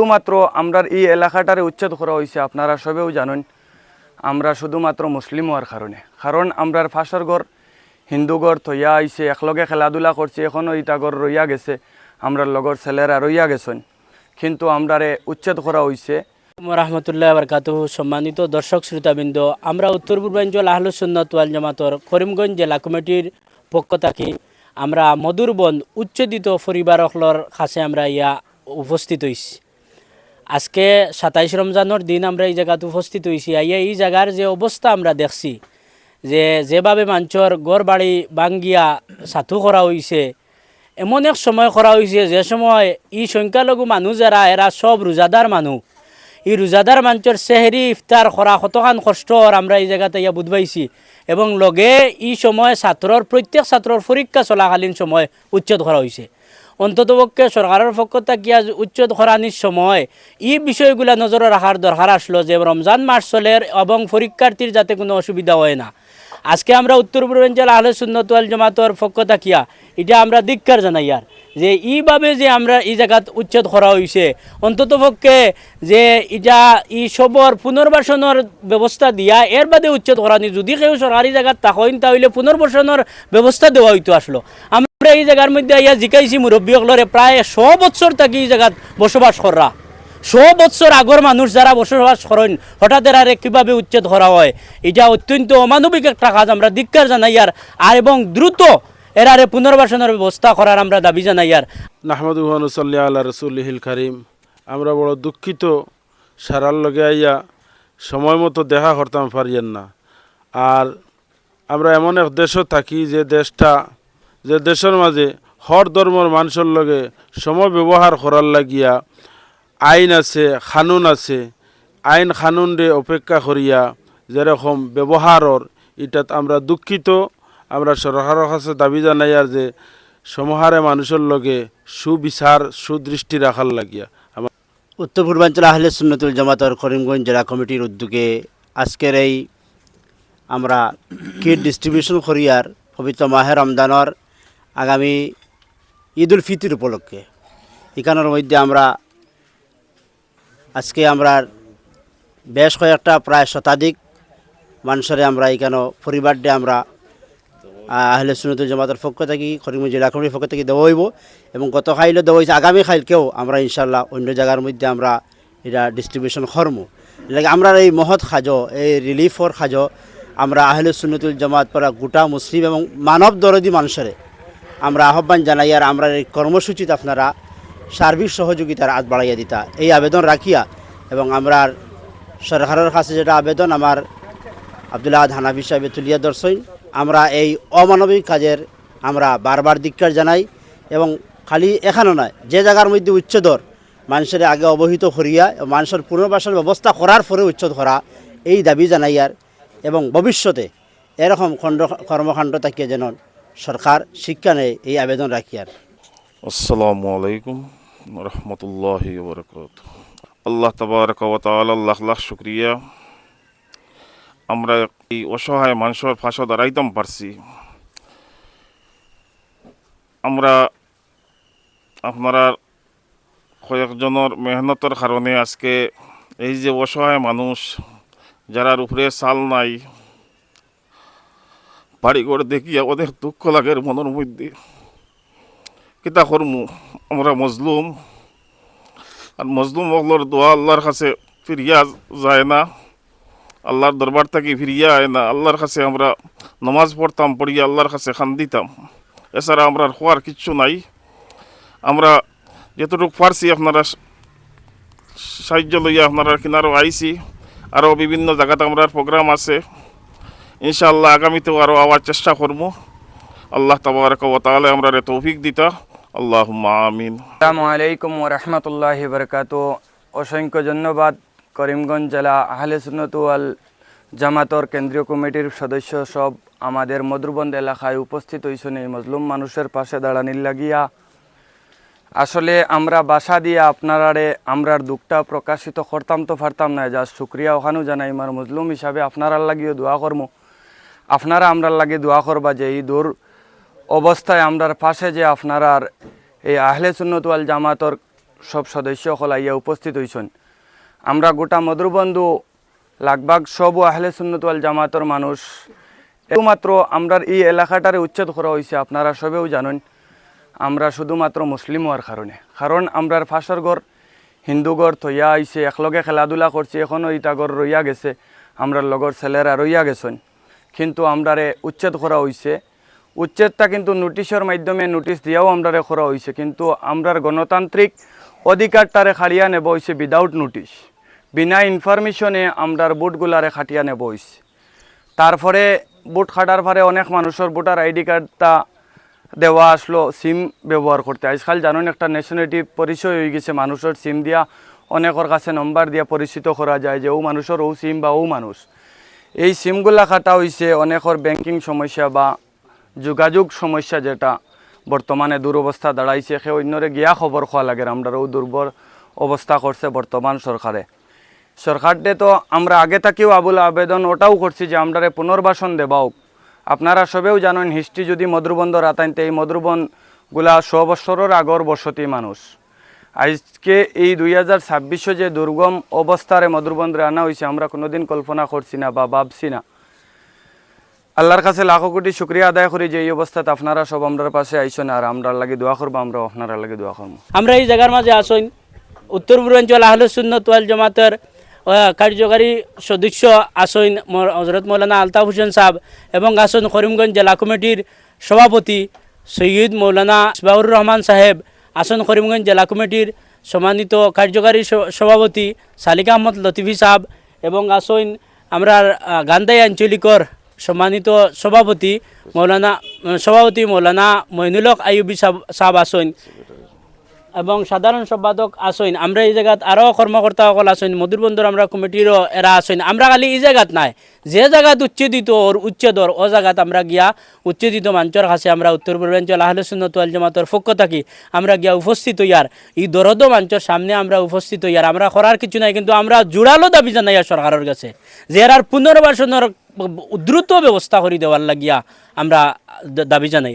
শুধুমাত্র আমরা এই এলাকাটারে উচ্ছেদ করা হয়েছে আপনারা সবেও জানেন আমরা শুধুমাত্র মুসলিম হওয়ার কারণে, কারণ আমরার ফাঁসর ঘর হিন্দু ঘর থইয়া আইছে, একলগে খেলাধুলা করছে, এখনও ইটা ঘর রইয়া গেছে, আমরার লগর ছেলেরা রইয়া গেছেন, কিন্তু আমরারে উচ্ছেদ করা হয়েছে। রহমতুল্লাহ বরকাতুহ। সম্মানিত দর্শক শ্রোতাবৃন্দ, আমরা উত্তর পূর্বাঞ্চল আহলুস সুন্নাত ওয়াল জামাতর করিমগঞ্জ জেলা কমিটির পক্ষ থেকে আমরা মধুরবন উচ্ছেদিত পরিবারকলর কাছে আমরা ইয়া উপস্থিত হইছি। আজকে 27 রমজানের দিন আমরা এই জায়গাতে উপস্থিত হয়েছি। আইয়া এই জায়গার যে অবস্থা আমরা দেখছি, যেভাবে মানুষের গড় বাড়ি ভাঙ্গিয়া সাথু করা হয়েছে, এমন এক সময় করা হয়েছে যে সময় এই সংখ্যালঘু মানুষ যারা এরা সব রোজাদার মানুষ, এই রোজাদার মানুষের সেহরি ইফতার করা কতখান কষ্ট আমরা এই জায়গাতে ইয়া বুঝবাইছি। এবং লগে এই সময় প্রত্যেক ছাত্রর পরীক্ষা চলাকালীন সময় উচ্ছেদ করা হয়েছে। অন্ততপক্ষে সরকারের পক্ষ থেকে উচ্ছেদ করানির সময় এই বিষয়গুলো নজরে রাখার দরকার আসলো যে রমজান মাস চলে এবং পরীক্ষার্থীর যাতে কোনো অসুবিধা হয় না। আজকে আমরা উত্তর পূর্বাঞ্চল আহলে সুন্নাত ওয়াল জামাতের পক্ষ থাকিয়া এটা আমরা ধিক্কার জানাই আর যে এইভাবে যে আমরা এই জায়গাত উচ্ছেদ করা হয়েছে, অন্ততপক্ষে যে এটা এই সবর পুনর্বাসনের ব্যবস্থা দিয়া এর বাদে উচ্ছেদ করানি, যদি কেউ সরকারি জায়গাত থাকেন তাহলে পুনর্বাসনের ব্যবস্থা দেওয়া হইতো আসলো। আমরা এই জায়গার মধ্যে ইয়া জিকাইছি মুরব্বীসকলরে প্রায় 100 বছর থাকি এই জায়গাত বসবাস করা, 100 বছর আগর মানুষ যারা বসবাস করেন, হঠাৎ এরারে কীভাবে উচ্ছেদ করা হয়, এটা অত্যন্ত অমানবিক একটা কাজ। আমরা ধিক্কার জানাই আর এবং দ্রুত এরারে পুনর্বাসনের ব্যবস্থা করার আমরা দাবি জানাই আর। নাহমাদুহু ওয়া নুসাল্লি আলা রাসূলিহিল কারীম। আমরা বড় দুঃখিত সারার লগে আইয়া সময় মতো দেখা করতাম পারিয়েন না। আর আমরা এমন এক দেশও থাকি যে দেশের মাঝে হর ধর্মের মানুষের লগে সময় ব্যবহার করার লাগিয়া আইন আছে, কানুন আছে। আইন কানুন রে অপেক্ষা করিয়া যেরকম ব্যবহারর এটাত আমরা দুঃখিত। আমরা সরকারের কাছে দাবি জানাই আর যে সমহারে মানুষের লগে সুবিচার সুদৃষ্টি রাখার লাগিয়া। উত্তর পূর্বাঞ্চল আহলে সুন্নাতুল জামাতের করিমগঞ্জ জেলা কমিটির উদ্যোগে আজকের এই আমরা কিট ডিস্ট্রিবিউশন করিয়ার পবিত্র মাহে রমজানের আগামী ঈদ উল ফিতর উপলক্ষে এখানের মধ্যে আমরা আজকে আমরা বেশ কয়েকটা প্রায় শতাধিক মানুষের আমরা এখানে পরিবার দিয়ে আমরা আহলে সুন্নাতুল জামাতের পক্ষ থেকে করিমগঞ্জ জেলা কমিটির পক্ষ থেকে দেওয়া হইব এবং গত খাইলে দেওয়া হয়েছে, আগামী খাইলকেও আমরা ইনশাল্লাহ অন্য জায়গার মধ্যে আমরা এটা ডিস্ট্রিবিউশন করব। লাগে আমরা এই মহৎ খাজো, এই রিলিফর খাজো আমরা আহলে সুন্নাতুল জামাত পরা গোটা মুসলিম এবং মানব দরদি মানুষের আমরা আহ্বান জানাই আর আমরা এই কর্মসূচিতে আপনারা সার্বিক সহযোগিতার হাত বাড়াইয়া দিতা এই আবেদন রাখিয়া এবং আমরা সরকারের কাছে যেটা আবেদন আমার আব্দুল্লাহ হানাফি সাহেব তুলিয়া দর্শন, আমরা এই অমানবিক কাজের আমরা বারবার ধিক্কার জানাই এবং খালি এখানে নয়, যে জায়গার মধ্যে উচ্ছেদর মানুষের আগে অবহিত করিয়া মানুষের পুনর্বাসনের ব্যবস্থা করার পরে উচ্ছেদ করা এই দাবি জানাইয়ার এবং ভবিষ্যতে এরকম কর্মকাণ্ড থাকিয়ে যেন সরকার শিক্ষা নেয় এই আবেদন রাখিয়ার। আসসালামু আলাইকুম রহমতুল্লাহি ওয়া বারাকাতুহু। আল্লাহ তাবারাকা ওয়া তাআলা লাখ লাখ শুকরিয়া, আমরা এই অসহায় মানুষের পাশে দাঁড়াইতাম পারছি। আমরা আপনারা কয়েকজনের মেহনতের কারণে আজকে এই যে অসহায় মানুষ যারার উপরে চাল নাই, বাড়িঘর দেখিয়া ওদের দুঃখ লাগে মনের মধ্যে। কিতা করমু, আমরা মজলুম, আর মজলুম ওগুলোর দোয়া আল্লাহর কাছে ফিরিয়া যায় না, আল্লাহর দরবার থেকে ফিরিয়া আয় না। আল্লাহর কাছে আমরা নমাজ পড়তাম, পড়িয়া আল্লাহর কাছে খান দিতাম, এছাড়া আমরা হওয়ার কিচ্ছু নাই। আমরা যতটুকু পারছি আপনারা সাহায্য লইয়া আপনারা কিনারও আইছি, আরও বিভিন্ন জায়গাতে আমরা প্রোগ্রাম আছে, ইনশাআল্লাহ আগামীতেও আরও আওয়ার চেষ্টা করবো। আল্লাহ তাবারাকা ওয়া তাআলা আমরা তৌফিক দিতা, আল্লাহুম্মা আমিন। আসসালামু আলাইকুম ওয়া রাহমাতুল্লাহি ওয়া বারাকাতুহু। অসংখ্য ধন্যবাদ করিমগঞ্জ জেলা আহলে সুন্নাত ওয়াল জামাতর কেন্দ্রীয় কমিটির সদস্য সব আমাদের মধুরবন্দ এলাকায় উপস্থিত হয়েছেন এই মজলুম মানুষের পাশে দাঁড়ানির লাগিয়া। আসলে আমরা বাসা দিয়ে আপনারারে আমরার দুঃখটা প্রকাশিত করতাম তো পারতাম না, যা শুক্রিয়া ওখানেও জানাই আমার মজলুম হিসাবে আপনারার লাগিও দোয়া করবো। আপনারা আমরার লাগে দোয়া করবা যে এই দূর অবস্থায় আমরার পাশে যে আপনারার এই আহলে সুন্নাত ওয়াল জামাতর সব সদস্য সকল আইয়া উপস্থিত হয়েছেন। আমরা গোটা মধুরবন্ধু লাগভাগ সব আহলে সুন্নত ওয়াল জামাতর মানুষ, একমাত্র আমরা এই এলাকাটারে উচ্ছেদ করা হয়েছে আপনারা সবেও জানেন। আমরা শুধুমাত্র মুসলিম হওয়ার কারণ আমরার ফাঁসর ঘর হিন্দু ঘর থইয়া আইছে, একলগে খেলাধুলা করছে, এখনও ইটা ঘর রইয়া গেছে, আমরার লগর ছেলেরা রইয়া গেছেন, কিন্তু আমরারে উচ্ছেদ করা হয়েছে। উচ্ছেদটা কিন্তু নোটিশের মাধ্যমে নোটিশ দিয়াও আমরারে করা হয়েছে, কিন্তু আমরার গণতান্ত্রিক অধিকারটারে খাড়িয়া নেব হয়েছে উইদাউট নোটিশ, বিনা ইনফরমেশনে আমরার বুটগুলারে খাটিয়া নেব হয়েছে। তারপরে বুট খাটার পরে অনেক মানুষের ভোটার আইডি কার্ডটা দেওয়া আসলো সিম ব্যবহার করতে। আজকাল জানুন একটা ন্যাশনালিটি পরিচয় হয়ে গেছে, মানুষের সিম দিয়া অনেকের কাছে নম্বর দিয়া পরিচিত করা যায় যে ও মানুষের ও সিম বা ও মানুষ। এই সিমগুলা খাটা হয়েছে অনেকের ব্যাংকিং সমস্যা বা যোগাযোগ সমস্যা, যেটা বর্তমানে দুরবস্থা দাঁড়াইছে। সে অন্যরে গিয়া খবর খোয়া লাগে, আমরা ও দুর্বল অবস্থা করছে বর্তমান সরকারটে। তো আমরা আগে থেকেও আবেদন ওটাও করছি যে আমরা পুনর্বাসন দেবাও। আপনারা সবেও জানেন হিস্ট্রি যদি মধুরবন্ধ রাতাইনতে এই মধুরবনগুলা 100 বছরের আগর বসতি মানুষ। আজকে এই 2026 যে দুর্গম অবস্থারে মধুরবন্ধে আনা হয়েছে আমরা কোনোদিন কল্পনা করছি না বা ভাবছি না। আল্লাহর কাছে লাখো কোটি শুক্রিয়া আদায় করি যে এই অবস্থাতে আপনারা সব আমরার পাশে আইসেন, আর আমরা লাগে দোয়া করবো, আমরা আপনারা লাগে দোয়া করবো। আমরা এই জায়গার মাঝে আসইন উত্তর পূর্বাঞ্চল আহলে সুন্নত ওয়াল জামাতের কার্যকারী সদস্য আসইন হযরত মৌলানা আলতাফ হোসেন সাহেব, এবং আসইন করিমগঞ্জ জেলা কমিটির সভাপতি সৈয়দ মৌলানা ইসবাহুর রহমান সাহেব, আসইন করিমগঞ্জ জেলা কমিটির সম্মানিত কার্যকারী সভাপতি সালিকা আহমদ লতিফি সাহেব, এবং আসইন আমরা গান্ধাই আঞ্চলিকর সম্মানিত সভাপতি মৌলানা মইনুল হক আইয়ুবী সাহেব আসইন, এবং সাধারণ সম্পাদক আসইন। আমরা এই জায়গাত আরও কর্মকর্তাসকল আসইন, মধুরবন্ধুর আমরা কমিটিরও এরা আসইন। আমরা খালি এই জায়গাত নাই, যে জায়গাত উচ্ছেদর ও জায়গাত আমরা গিয়া উচ্ছেদিত মানুষের কাছে আমরা উত্তর পূর্বাঞ্চল আহলে সুন্নাত ওয়াল জামাতের পক্ষ থাকি আমরা গিয়া উপস্থিত হইয়ার, এই দরদ মানুষের সামনে আমরা উপস্থিত হইয়ার। আমরা করার কিছু নাই, কিন্তু আমরা জোরালো দাবি জানাই সরকারের কাছে যে এরার পুনর্বাসনের দ্রুত ব্যবস্থা করে দেওয়ার লাগিয়া আমরা দাবি জানাই।